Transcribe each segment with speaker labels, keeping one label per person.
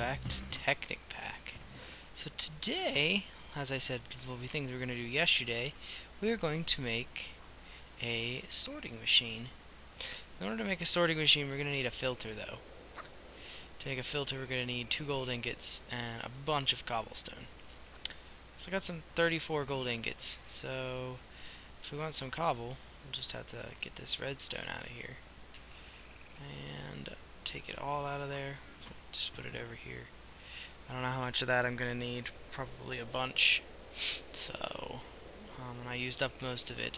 Speaker 1: back to Technic Pack. So today, as I said, what we think we were going to do yesterday, we are going to make a sorting machine. In order to make a sorting machine, we're going to need a filter, though. To make a filter, we're going to need 2 gold ingots and a bunch of cobblestone. So I got some 34 gold ingots. So if we want some cobble, we'll just have to get this redstone out of here and take it all out of there. Just put it over here. I don't know how much of that I'm gonna need. Probably a bunch. So, and I used up most of it.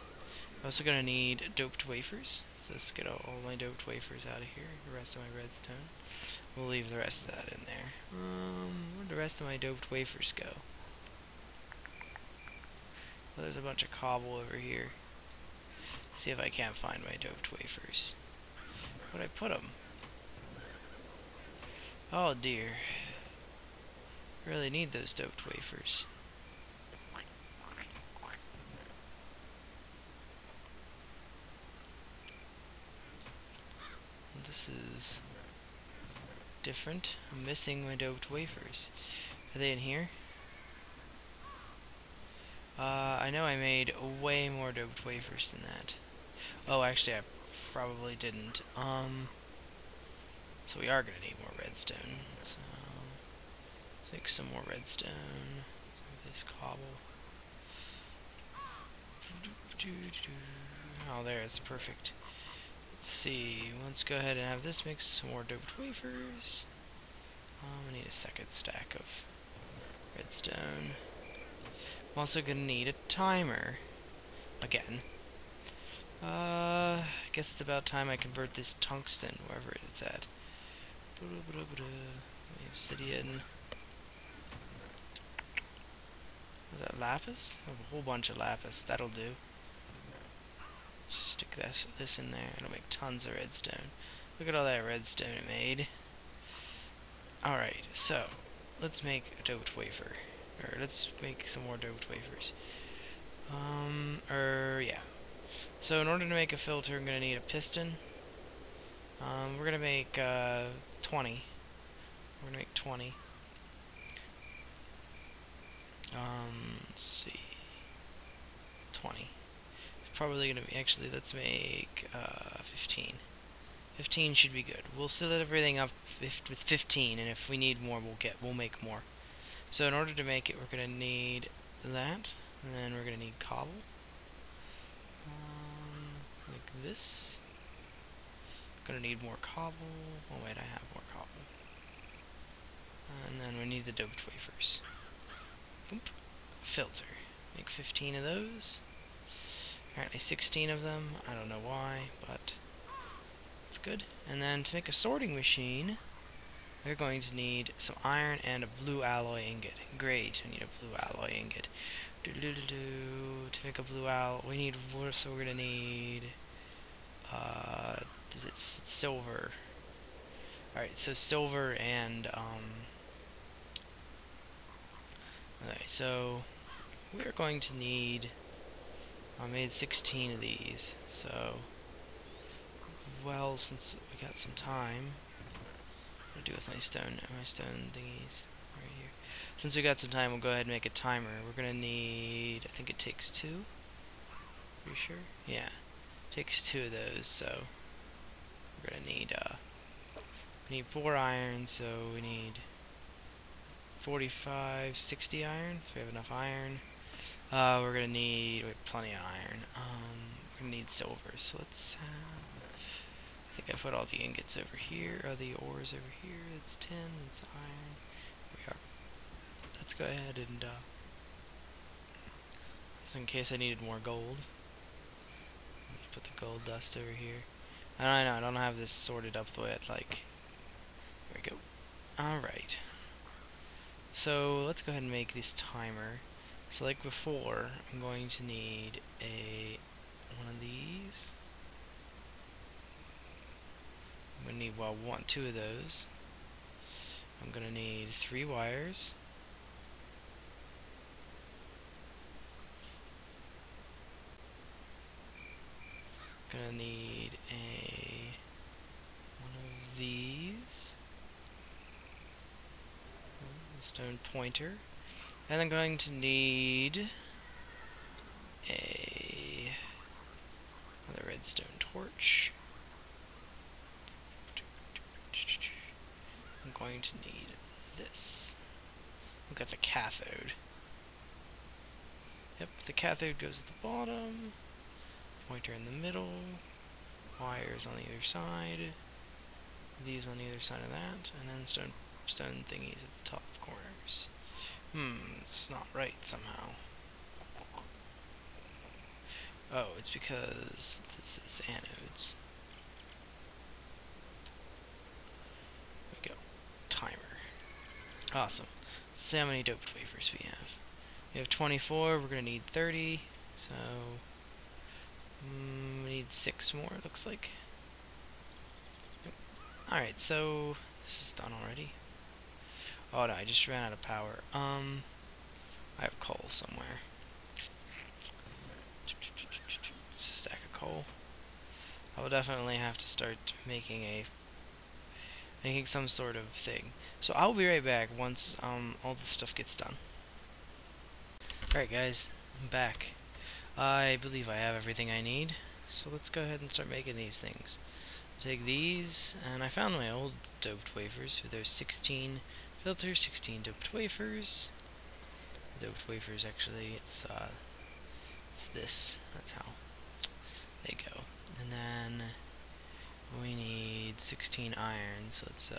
Speaker 1: I'm also gonna need doped wafers. So let's get all my doped wafers out of here. The rest of my redstone. We'll leave the rest of that in there. Where'd the rest of my doped wafers go? Well, there's a bunch of cobble over here. See if I can't find my doped wafers. Where'd I put them? Oh dear. Really need those doped wafers. This is different. I'm missing my doped wafers. Are they in here? I know I made way more doped wafers than that. Oh, actually I probably didn't. So we are gonna need more redstone. So let's make some more redstone. Let's move this cobble. Oh, there, it's perfect. Let's see. Let's go ahead and have this mix some more doped wafers. I need a second stack of redstone. I'm also gonna need a timer again. I guess it's about time I convert this tungsten wherever it's at. Obsidian. Is that lapis? I have a whole bunch of lapis. That'll do. Just stick this in there. It'll make tons of redstone. Look at all that redstone it made. Alright, so let's make a doped wafer. Or let's make some more doped wafers. Yeah. So in order to make a filter, I'm gonna need a piston. We're gonna make 20. We're gonna make 20. Let's see. 20. Probably gonna be, actually, let's make 15. 15 should be good. We'll set everything up with 15, and if we need more, we'll make more. So in order to make it, we're gonna need that, and then we're gonna need cobble. Like this. Gonna need more cobble. Oh wait, I have more cobble. And then we need the doped wafers. Boop. Filter. Make 15 of those. Apparently 16 of them. I don't know why, but it's good. And then to make a sorting machine, we're going to need some iron and a blue alloy ingot. Great, we need a blue alloy ingot. To make a blue alloy, we need, so we're gonna need, it's silver. Alright, so silver and, alright, so we're going to need, I made 16 of these, so, well, since we got some time, what do I do with my stone thingies right here? Since we got some time, we'll go ahead and make a timer. We're gonna need, I think it takes 2. Pretty sure? Yeah, it takes 2 of those, so we're gonna need, we need 4 iron, so we need 45, 60 iron, if we have enough iron. We're gonna need, plenty of iron. We're gonna need silver, so let's, I think I put all the ingots over here, or the ores over here. It's 10, it's iron. Here we are. Let's go ahead and, just in case I needed more gold. Put the gold dust over here. I know, I don't have this sorted up the way I'd like. There we go. Alright. So, let's go ahead and make this timer. So like before, I'm going to need one of these. I'm going to need, well, 2 of those. I'm going to need 3 wires. I'm going to need one of these. pointer, and I'm going to need another redstone torch. I'm going to need this. I think that's a cathode. Yep, the cathode goes at the bottom, pointer in the middle, wires on the other side, these on the other side of that, and then stone thingies at the top corners. It's not right somehow. Oh, it's because this is anodes. There we go. Timer. Awesome. Let's see how many doped wafers we have. We have 24, we're going to need 30, so we need 6 more, it looks like. Yep. Alright, so this is done already. Oh no, I just ran out of power. I have coal somewhere. Just a stack of coal. I will definitely have to start making some sort of thing. So I'll be right back once all the stuff gets done. Alright guys, I'm back. I believe I have everything I need, so let's go ahead and start making these things. Take these, and I found my old doped wafers. So there's 16 filters, 16 doped wafers. Doped wafers, actually, it's this. That's how they go. And then we need 16 iron, so it's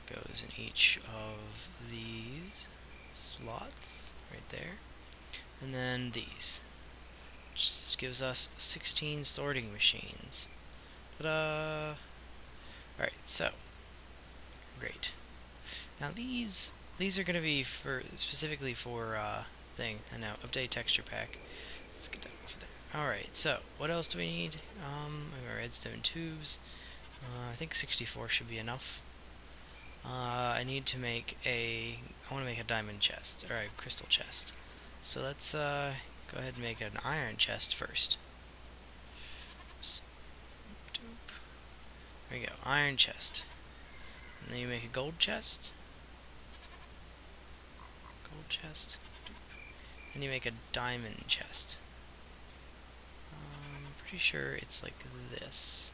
Speaker 1: goes in each of these slots right there, and then these. Just gives us 16 sorting machines. Ta-da! Alright, so great. Now these are going to be specifically for thing. And now update texture pack. Let's get that off of there. Alright, so what else do we need? We have redstone tubes. I think 64 should be enough. I need to make I want to make a diamond chest, or a crystal chest. So let's go ahead and make an iron chest first. Oops. There we go, iron chest. And then you make a gold chest. Gold chest. And you make a diamond chest. I'm pretty sure it's like this.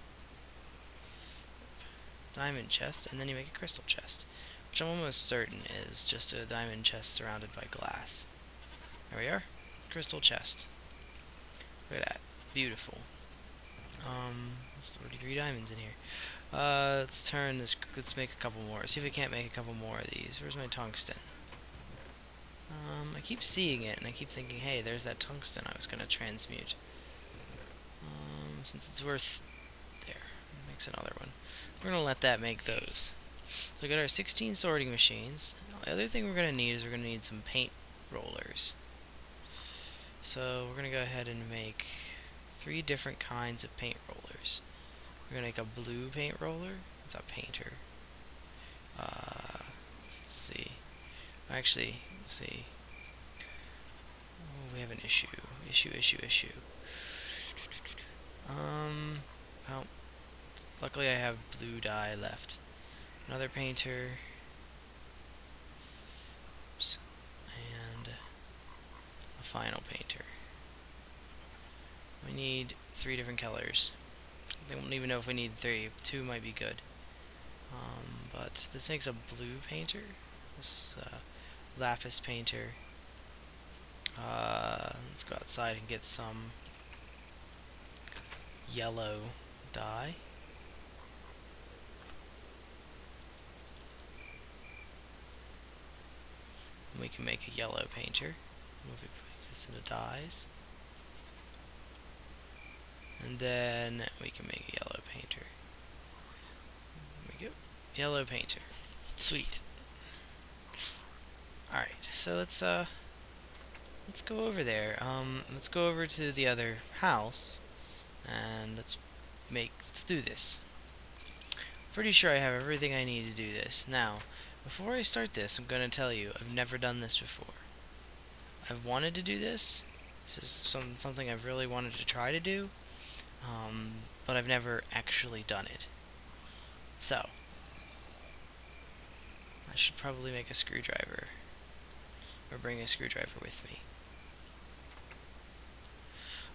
Speaker 1: Diamond chest, and then you make a crystal chest, which I'm almost certain is just a diamond chest surrounded by glass. There we are. Crystal chest. Look at that. Beautiful. There's 33 diamonds in here. Let's turn this. Let's make a couple more. See if we can't make a couple more of these. Where's my tungsten? I keep seeing it, and I keep thinking, hey, there's that tungsten I was going to transmute. Since it's worth... There. Makes another one. We're going to let that make those. So we got our 16 sorting machines. The other thing we're going to need is we're going to need some paint rollers. So we're going to go ahead and make 3 different kinds of paint rollers. We're going to make a blue paint roller. It's a painter. Let's see. Actually, let's see. Oh, we have an issue. Issue. Well, luckily I have blue dye left. Another painter. Oops. And a final painter. We need 3 different colors. I don't even know if we need 3. 2 might be good. But this makes a blue painter. This is a lapis painter. Let's go outside and get some yellow dye. And we can make a yellow painter. We'll make this into dyes. And then we can make a yellow painter. There we go. Yellow painter. Sweet. Alright, so let's go over there. Let's go over to the other house and let's do this. Pretty sure I have everything I need to do this. Now, before I start this, I'm gonna tell you I've never done this before. I've wanted to do this. This is something I've really wanted to try to do. But I've never actually done it. So, I should probably make a screwdriver, or bring a screwdriver with me.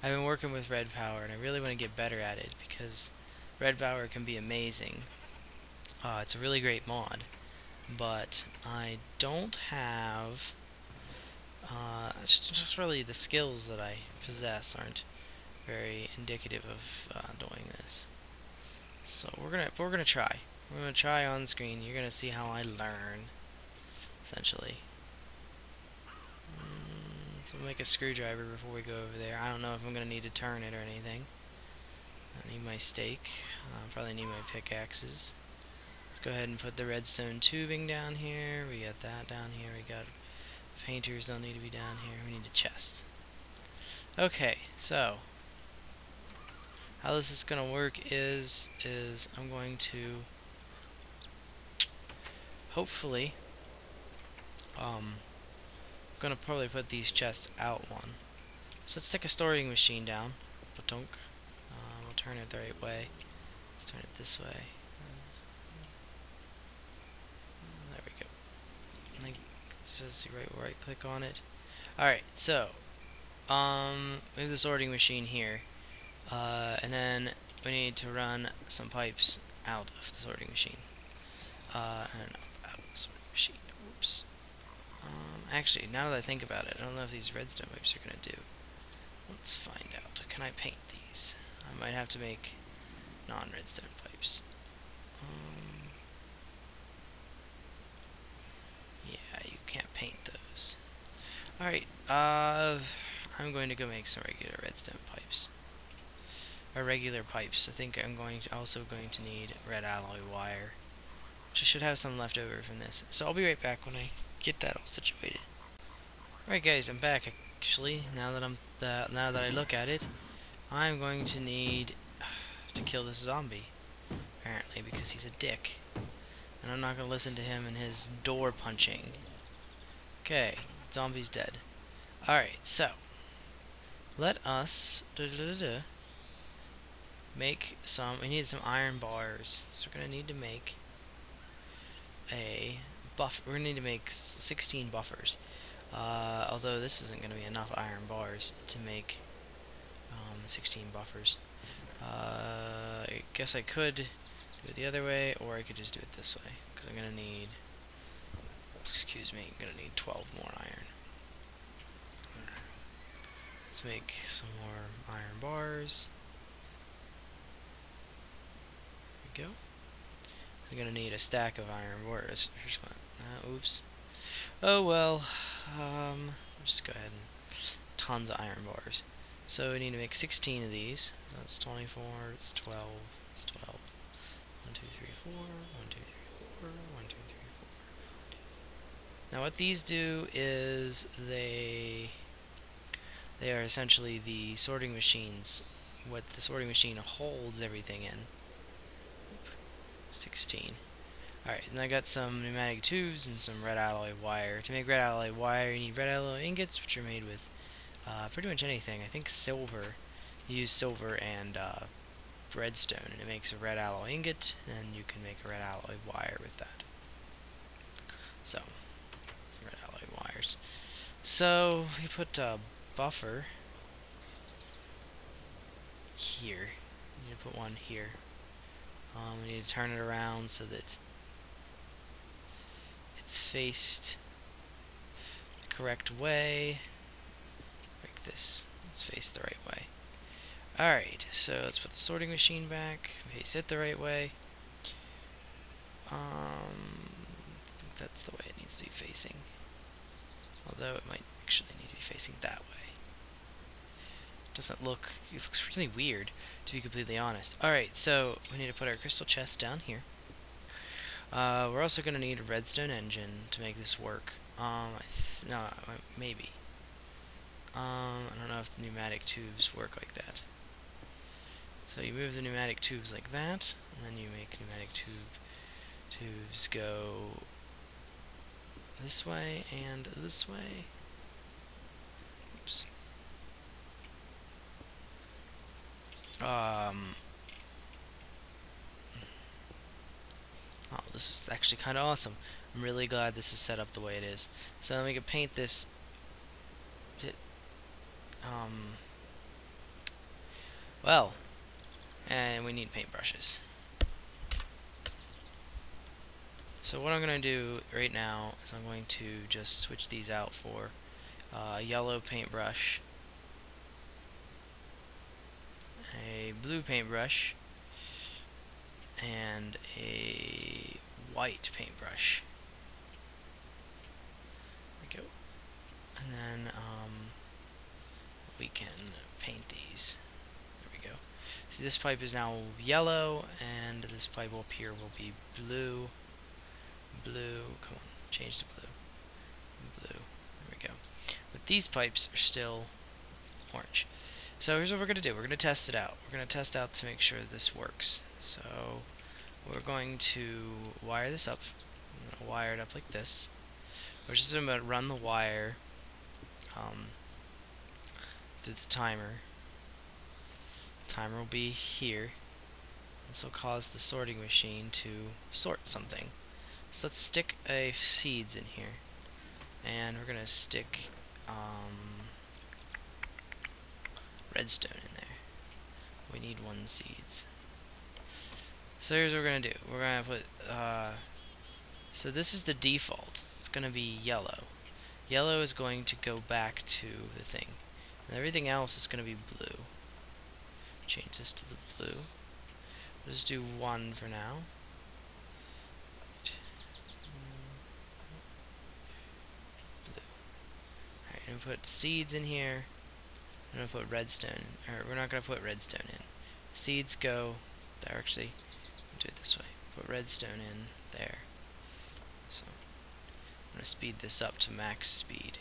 Speaker 1: I've been working with red power, and I really want to get better at it, because red power can be amazing. It's a really great mod, but I don't have, just really the skills that I possess aren't very indicative of doing this. So we're gonna try. We're gonna try on screen. You're gonna see how I learn, essentially. So we'll make a screwdriver before we go over there. I don't know if I'm gonna need to turn it or anything. I need my stake. Probably need my pickaxes. Let's go ahead and put the redstone tubing down here. We got that down here. We got painters don't need to be down here. We need a chest. Okay, so how this is gonna work is I'm going to hopefully gonna probably put these chests out one. So let's take a sorting machine down. We'll turn it the right way. Let's turn it this way. There we go. And just right click on it. Alright, so we have the sorting machine here. And then we need to run some pipes out of the sorting machine. And up out of the sorting machine. Oops. Actually, now that I think about it, I don't know if these redstone pipes are gonna do. Let's find out. Can I paint these? I might have to make non-redstone pipes. Yeah, you can't paint those. Alright, I'm going to go make some regular redstone pipes. Or regular pipes. I think I'm also going to need red alloy wire. Which I should have some left over from this. So I'll be right back when I get that all situated. Alright guys, I'm back actually. Now that I look at it, I'm going to need to kill this zombie. Apparently, because he's a dick. And I'm not going to listen to him and his door punching. Okay, zombie's dead. Alright, so let us make some. We need some iron bars. So we're going to need to make a buff. We're going to need to make 16 buffers. Although this isn't going to be enough iron bars to make 16 buffers. I guess I could do it the other way, or I could just do it this way, because I'm going to need, excuse me, I'm going to need 12 more iron. Let's make some more iron bars. There we go. So I'm going to need a stack of iron bars. Oops. Oh well. Just go ahead and tons of iron bars. So we need to make 16 of these. So that's 24, it's 12, it's 12. 1, 2, 3, 4, 1, 2, 3, 4, 1, 2, 3, 4. Now what these do is they are essentially the sorting machines. What the sorting machine holds everything in. 16. Alright, and I got some pneumatic tubes and some red alloy wire. To make red alloy wire, you need red alloy ingots, which are made with pretty much anything. I think silver. You use silver and redstone, and it makes a red alloy ingot, and you can make a red alloy wire with that. So, red alloy wires. So, we put a buffer here. We need to put one here. We need to turn it around so that it's faced the correct way. Like this. It's faced the right way. Alright, so let's put the sorting machine back. Face it the right way. I think that's the way it needs to be facing. Although it might actually need to be facing that way. It looks really weird, to be completely honest. Alright, so we need to put our crystal chest down here. We're also going to need a redstone engine to make this work. No, maybe. I don't know if the pneumatic tubes work like that. So you move the pneumatic tubes like that, and then you make pneumatic tubes go this way and this way. Oops. Oh, this is actually kind of awesome. I'm really glad this is set up the way it is. So then we can paint this. Um, well, and we need paintbrushes. So what I'm going to do right now is I'm going to just switch these out for a yellow paintbrush, a blue paintbrush, and a white paintbrush. There we go. And then we can paint these. There we go. See, this pipe is now yellow, and this pipe up here will be blue. Blue. Come on, change to blue. Blue. There we go. But these pipes are still orange. So here's what we're going to do. We're going to test it out. We're going to test out to make sure this works. So we're going to wire this up. I'm going to wire it up like this. We're just going to run the wire through the timer. The timer will be here. This will cause the sorting machine to sort something. So let's stick seeds in here. And we're going to stick redstone in there. We need 1 seeds. So here's what we're going to do. We're going to put, so this is the default. It's going to be yellow. Yellow is going to go back to the thing. And everything else is going to be blue. Change this to the blue. We'll just do 1 for now. Blue. Alright, and put seeds in here. I'm going to put redstone, or we're not going to put redstone in. Seeds go, there actually, do it this way. Put redstone in there. So, I'm going to speed this up to max speed.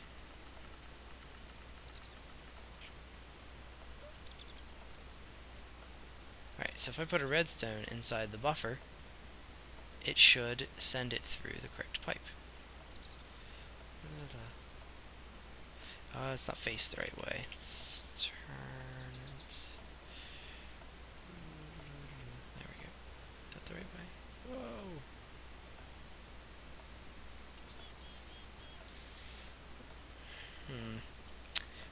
Speaker 1: Alright, so if I put a redstone inside the buffer, it should send it through the correct pipe. It's not faced the right way. Let's turn it. There we go. Is that the right way? Whoa!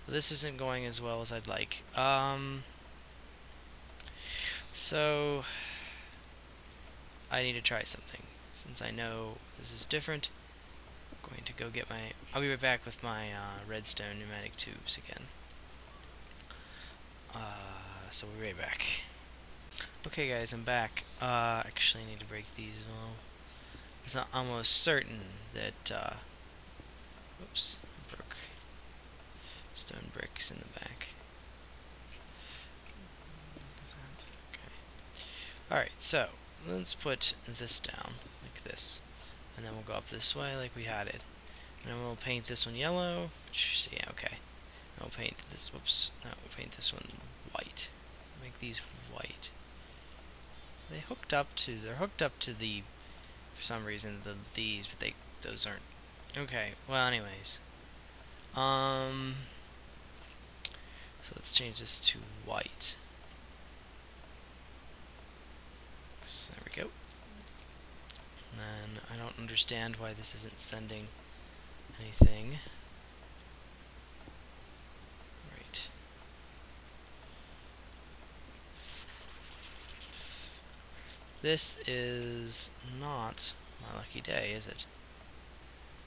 Speaker 1: Well, this isn't going as well as I'd like. So I need to try something. Since I know this is different, I'm going to go get my... I'll be right back with my redstone pneumatic tubes again. So we'll be right back. Okay guys, I'm back. Actually I need to break these as well. It's not almost certain that, whoops, I broke stone bricks in the back. Okay. Alright, so let's put this down like this. And then we'll go up this way like we had it. And then we'll paint this one yellow. Yeah, okay. And we'll paint this, whoops, no, we'll paint this one white. Make these white. They're hooked up to the, for some reason, these, but those aren't. Okay, well anyways. So let's change this to white. So there we go. And then I don't understand why this isn't sending anything. Right. This is not my lucky day, is it?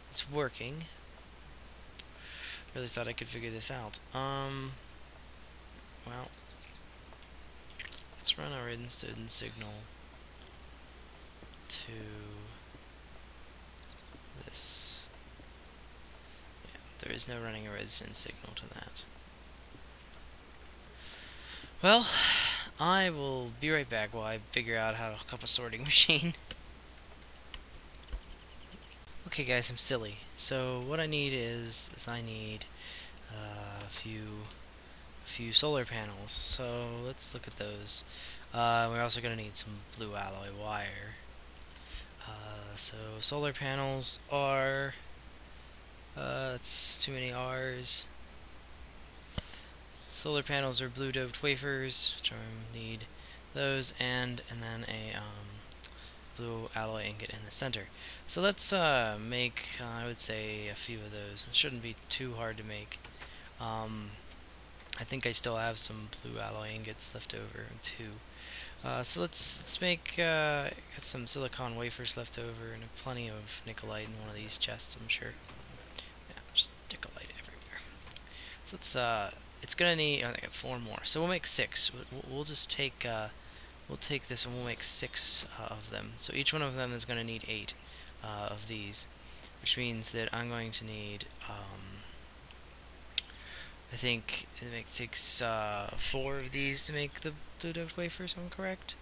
Speaker 1: It's working. Really thought I could figure this out. Well, let's run our redstone signal to this. Yeah, there is no running a redstone signal to that. Well, I will be right back while I figure out how to hook up a sorting machine. Okay guys, I'm silly. So what I need is I need a few solar panels. So let's look at those. We're also going to need some blue alloy wire. So solar panels are that's too many R's. Solar panels are blue doped wafers, which I need those, and then a blue alloy ingot in the center. So let's make, I would say, a few of those. It shouldn't be too hard to make. I think I still have some blue alloy ingots left over too. So let's make got some silicon wafers left over and plenty of nickelite in one of these chests, I'm sure. Yeah, just nickelite everywhere. So let's it's gonna need, I got 4 more, so we'll make 6. We'll just take we'll take this and we'll make 6 of them. So each one of them is gonna need 8 of these, which means that I'm going to need I think it takes 4 of these to make the blue doped wafers, if I'm correct.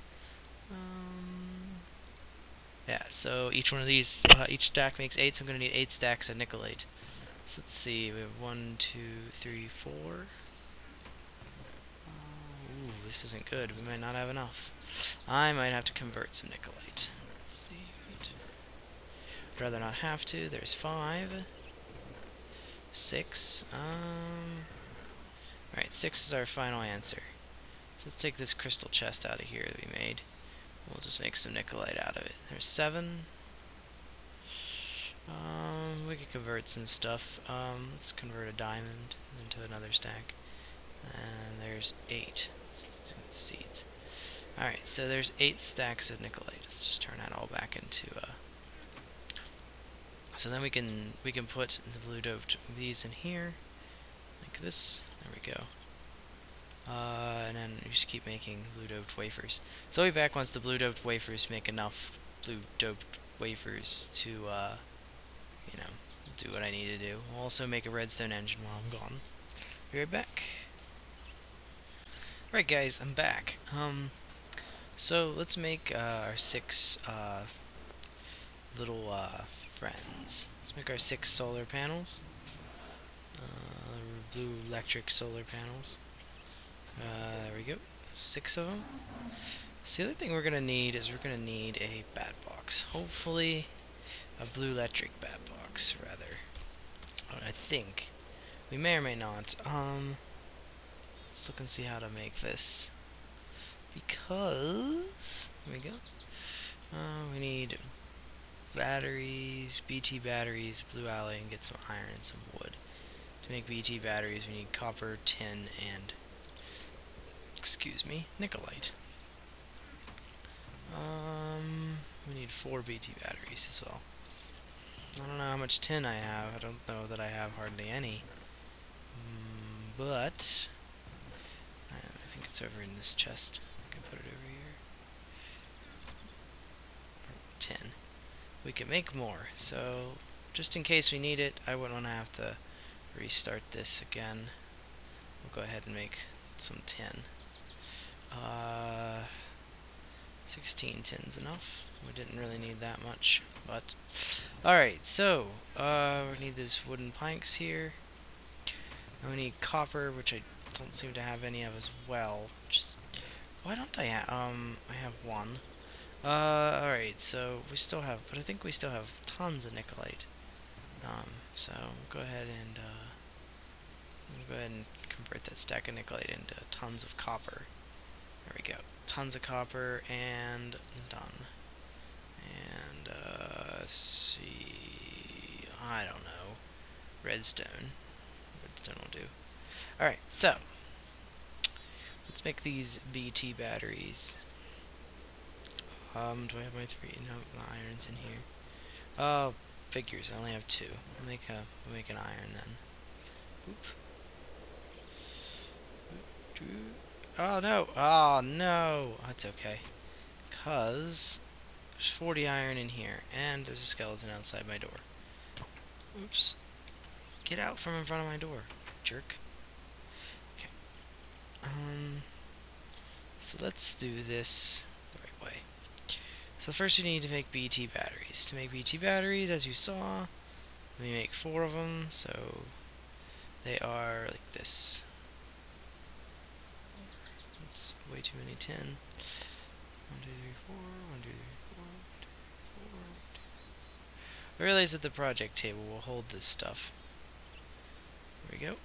Speaker 1: Yeah, so each one of these, each stack makes 8, so I'm going to need 8 stacks of nickelite. So let's see, we have 1, 2, 3, 4. Ooh, this isn't good. We might not have enough. I might have to convert some nickelite. Let's see. I'd rather not have to. There's 5. 6. Alright, 6 is our final answer. So let's take this crystal chest out of here that we made. We'll just make some nickelite out of it. There's 7. We could convert some stuff. Let's convert a diamond into another stack. And there's 8 seeds. Alright, so there's 8 stacks of nickelite. Let's just turn that all back into so then we can put the blue doped these in here, like this. There we go. And then we just keep making blue doped wafers. So I'll be back once the blue doped wafers make enough blue doped wafers to, you know, do what I need to do. I'll also make a redstone engine while I'm gone. Be right back. Alright guys, I'm back. So let's make our 6 little friends. Let's make our 6 solar panels. Blue electric solar panels. There we go. 6 of them. So the other thing we're going to need is we're going to need a bat box. Hopefully a blue electric bat box, rather. I think. We may or may not. Let's look and see how to make this. Because here we go. We need batteries, BT batteries, blue alloy, and get some iron and some wood. To make BT batteries, we need copper, tin, and nickelite. We need 4 BT batteries as well. I don't know how much tin I have. I don't know that I have hardly any. But I think it's over in this chest. I can put it over here. 10. We can make more, so just in case we need it, I wouldn't want to have to restart this again. We'll go ahead and make some tin. 16 tin's enough. We didn't really need that much, but alright, so we need these wooden planks here. And we need copper, which I don't seem to have any of as well. Just why don't I have I have 1. Alright, so we still have, but I think we still have tons of nickelite. So we'll go ahead and convert that stack of nickelite into tons of copper. There we go. Tons of copper and done. And let's see, I don't know. Redstone. Redstone will do. Alright, so let's make these BT batteries. Do I have my 3? No, the iron's in here. Oh, figures. I only have 2. We'll make an iron then. Oop. Oh no! Oh no! That's okay. Cause there's 40 iron in here, and there's a skeleton outside my door. Oops. Get out from in front of my door, jerk. Okay. So let's do this the right way. So first we need to make BT batteries. To make BT batteries, as you saw, we make 4 of them, so they are like this. That's way too many 10. 1, 2, 3, 4, 1, 2, 3, 4, 1, 2, 3, 4, 1, 2. I realize that the project table will hold this stuff. There we go.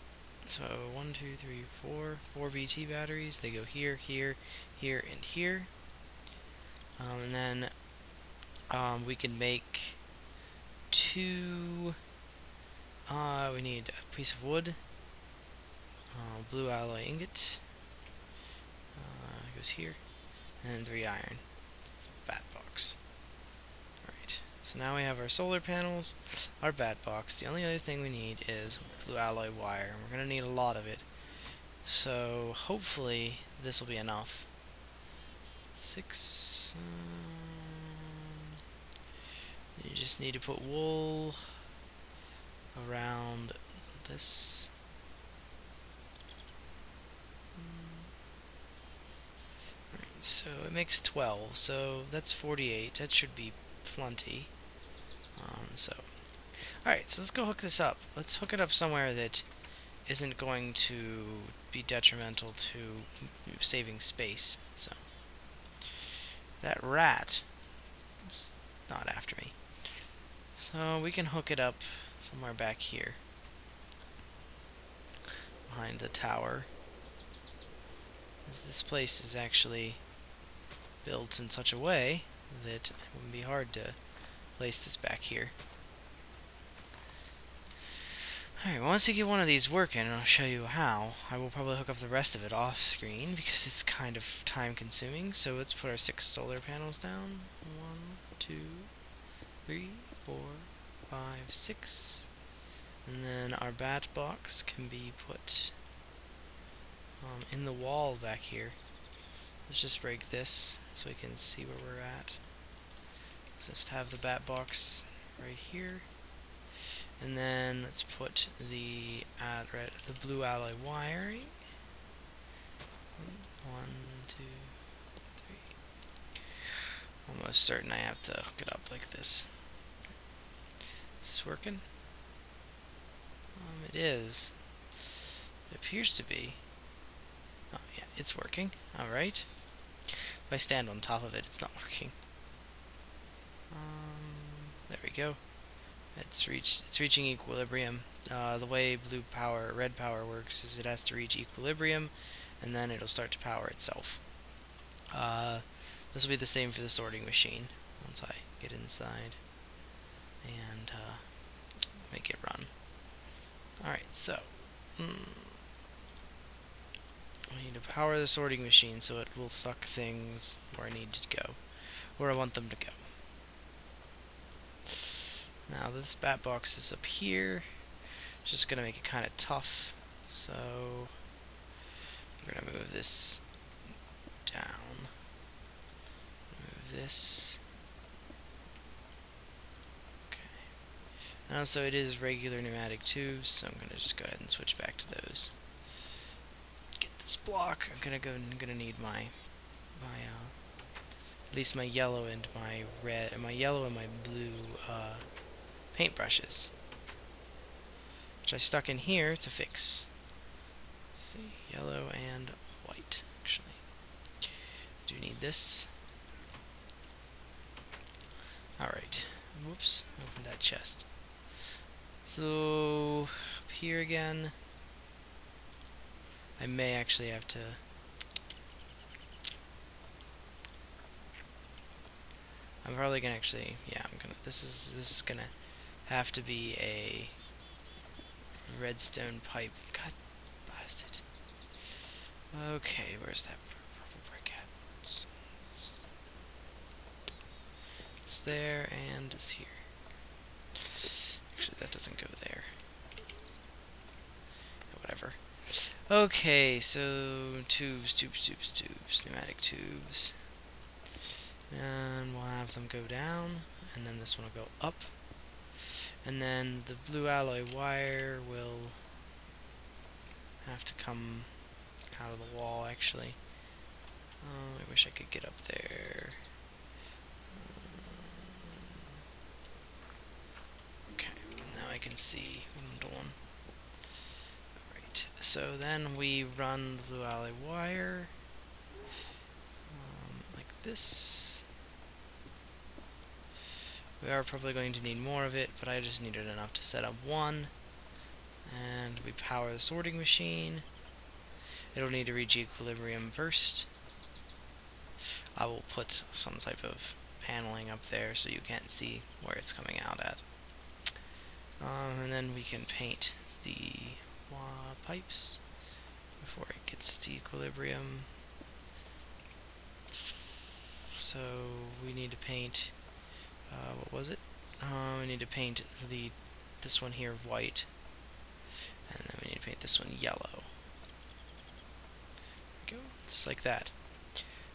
Speaker 1: So 1, 2, 3, 4, 4 BT batteries. They go here, here, here, and here. And then We can make two. We need a piece of wood, blue alloy ingot, goes here, and 3 iron. It's a bat box. Alright, so now we have our solar panels, our bat box. The only other thing we need is blue alloy wire, and we're going to need a lot of it. So hopefully this will be enough. 6. You just need to put wool around this. Right, so it makes 12, so that's 48. That should be plenty. Alright, so let's go hook this up. Let's hook it up somewhere that isn't going to be detrimental to saving space. So that rat is not after me. So we can hook it up somewhere back here behind the tower. This place is actually built in such a way that it wouldn't be hard to place this back here. Alright, once you get one of these working, and I'll show you how, I will probably hook up the rest of it off screen because it's kind of time consuming. So let's put our 6 solar panels down. 1, 2, 3, 4, 5, 6. And then our bat box can be put in the wall back here. Let's just break this so we can see where we're at. Let's just have the bat box right here. And then let's put the blue alloy wiring. 1, 2, 3. Almost certain I have to hook it up like this. Is this working? It is. It appears to be. Oh yeah, it's working. Alright. If I stand on top of it, it's not working. There we go. It's reaching equilibrium. The way red power works is it has to reach equilibrium, and then it'll start to power itself. This will be the same for the sorting machine once I get inside and make it run. Alright, so I need to power the sorting machine so it will suck things where I need to go, where I want them to go. Now this bat box is up here. It's just gonna make it kind of tough. So we're gonna move this down. Move this. Okay. Now so it is regular pneumatic tubes, so I'm gonna just go ahead and switch back to those. Get this block. I'm gonna need my at least my yellow and my red, my yellow and my blue paintbrushes, which I stuck in here to fix. Let's see, yellow and white, actually. Do need this. Alright, whoops, opened that chest. So, up here again, I may actually have to I'm probably gonna actually, yeah, this is gonna have to be a redstone pipe. God blast it. Okay, where's that purple brick at? It's there and it's here. Actually, that doesn't go there. Whatever. Okay, so tubes, pneumatic tubes. And we'll have them go down, and then this one will go up. And then the blue alloy wire will have to come out of the wall, actually. I wish I could get up there. Okay, now I can see what I'm doing. Alright, so then we run the blue alloy wire like this. We are probably going to need more of it, but I just needed enough to set up one. And we power the sorting machine. It'll need to reach equilibrium first. I will put some type of paneling up there so you can't see where it's coming out at. And then we can paint the pipes before it gets to equilibrium. So we need to paint, what was it? We need to paint this one here white, and then we need to paint this one yellow. There we go, just like that.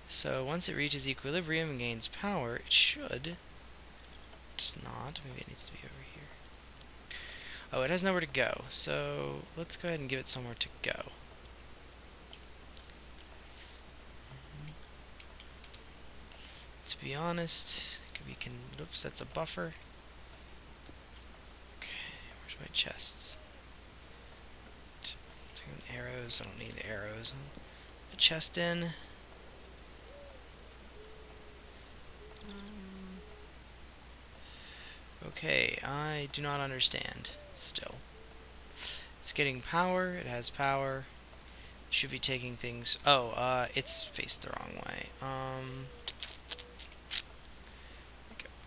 Speaker 1: So once it reaches equilibrium and gains power, it should. It's not. Maybe it needs to be over here. Oh, it has nowhere to go. So let's go ahead and give it somewhere to go. To be honest, we can. Oops, that's a buffer. Okay, where's my chests? Arrows. I don't need the arrows. Put the chest in. Okay, I do not understand still. It's getting power, it has power. Should be taking things. Oh, it's faced the wrong way.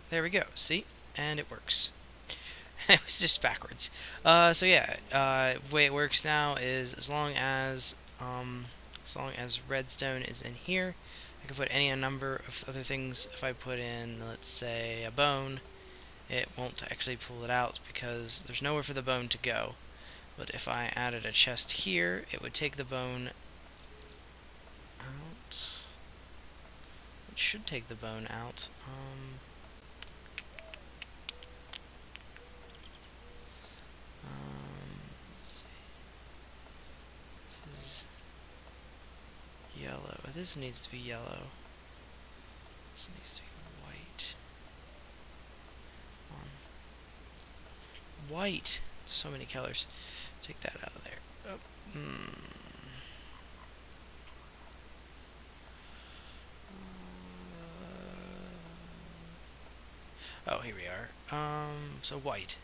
Speaker 1: There we go, see? And it works. It was just backwards. So yeah, the way it works now is as long as redstone is in here, I can put any number of other things. If I put in, let's say, a bone, it won't actually pull it out because there's nowhere for the bone to go. But if I added a chest here, it would take the bone out. It should take the bone out. Let's see. This is yellow. This needs to be yellow. This needs to be white. White. So many colors. Take that out of there. Oh. Oh, here we are. So white.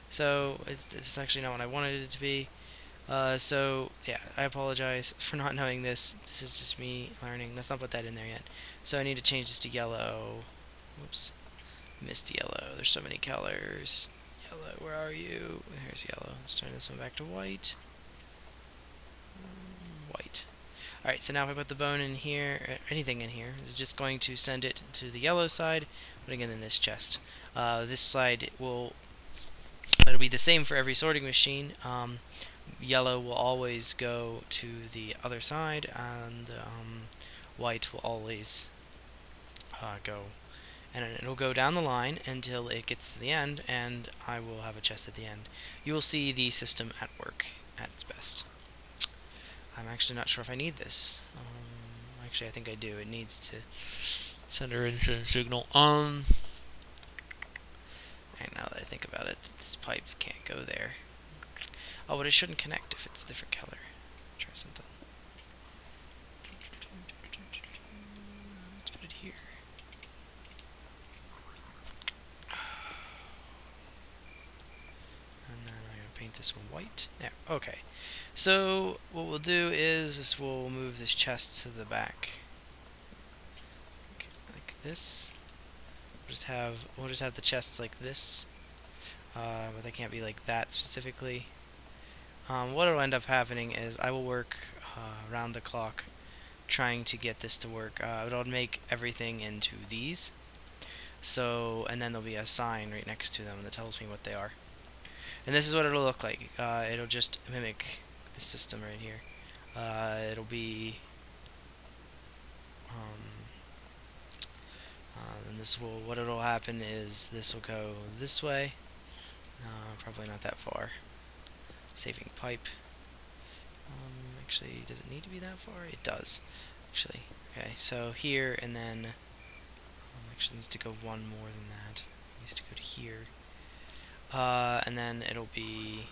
Speaker 1: So it's actually not what I wanted it to be. So yeah, I apologize for not knowing this. This is just me learning. Let's not put that in there yet. So I need to change this to yellow. Whoops. Missed yellow. There's so many colors. Yellow, where are you? Here's yellow. Let's turn this one back to white. White. Alright, so now if I put the bone in here, anything in here, it's just going to send it to the yellow side, putting it in this chest. This side it'll be the same for every sorting machine. Yellow will always go to the other side, and white will always go. And it'll go down the line until it gets to the end, and I will have a chest at the end. You will see the system at work at its best. I'm actually not sure if I need this. Actually, I think I do. It needs to send a instant signal. And now that I think about it, this pipe can't go there. Oh, but it shouldn't connect if it's a different color. Try something. Let's put it here. And then I'm going to paint this one white. There, okay. So, what we'll do is we'll move this chest to the back. Like this. We'll just have the chests like this. But they can't be like that specifically. What will end up happening is I will work around the clock trying to get this to work. It'll make everything into these. So, and then there'll be a sign right next to them that tells me what they are. And this is what it'll look like. It'll just mimic the system right here. It'll be and what it'll happen is this will go this way. Probably not that far. Saving pipe. Actually, does it need to be that far? It does. Actually, okay. So here, and then actually needs to go one more than that. It needs to go to here. And then it'll be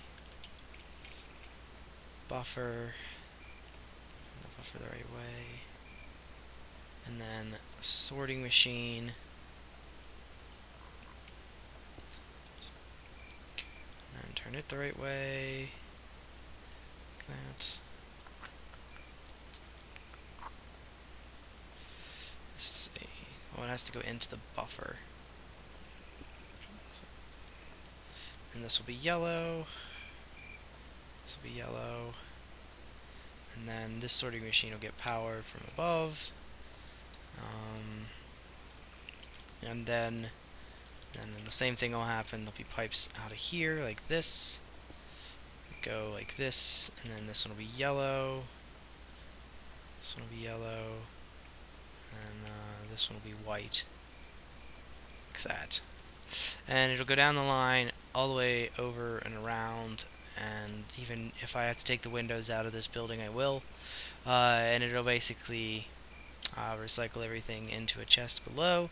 Speaker 1: buffer the right way, and then a sorting machine, and turn it the right way, like that. Let's see, what it has to go into the buffer. And this will be yellow. This will be yellow. And then this sorting machine will get power from above. And then the same thing will happen. There'll be pipes out of here like this. Go like this, and then this one will be yellow. This one will be yellow, and this one will be white. Like that. And it'll go down the line all the way over and around, and even if I have to take the windows out of this building, I will. And it'll basically recycle everything into a chest below,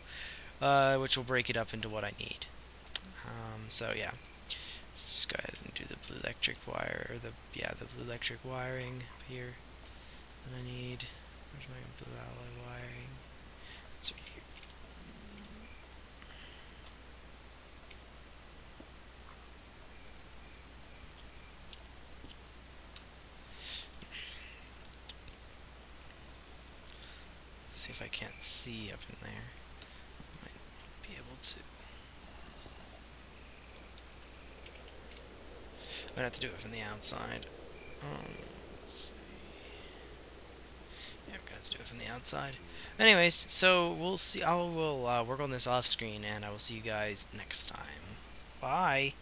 Speaker 1: which will break it up into what I need. So yeah, let's just go ahead and do the blue electric wire, or the blue electric wiring up here. What I need. Where's my blue alloy wiring? It's right here. Let's see if I can't see up in there. I might be able to. I'm gonna have to do it from the outside. Let's see. Yeah, we're gonna have to do it from the outside. Anyways, so we'll see. We'll work on this off screen, and I will see you guys next time. Bye.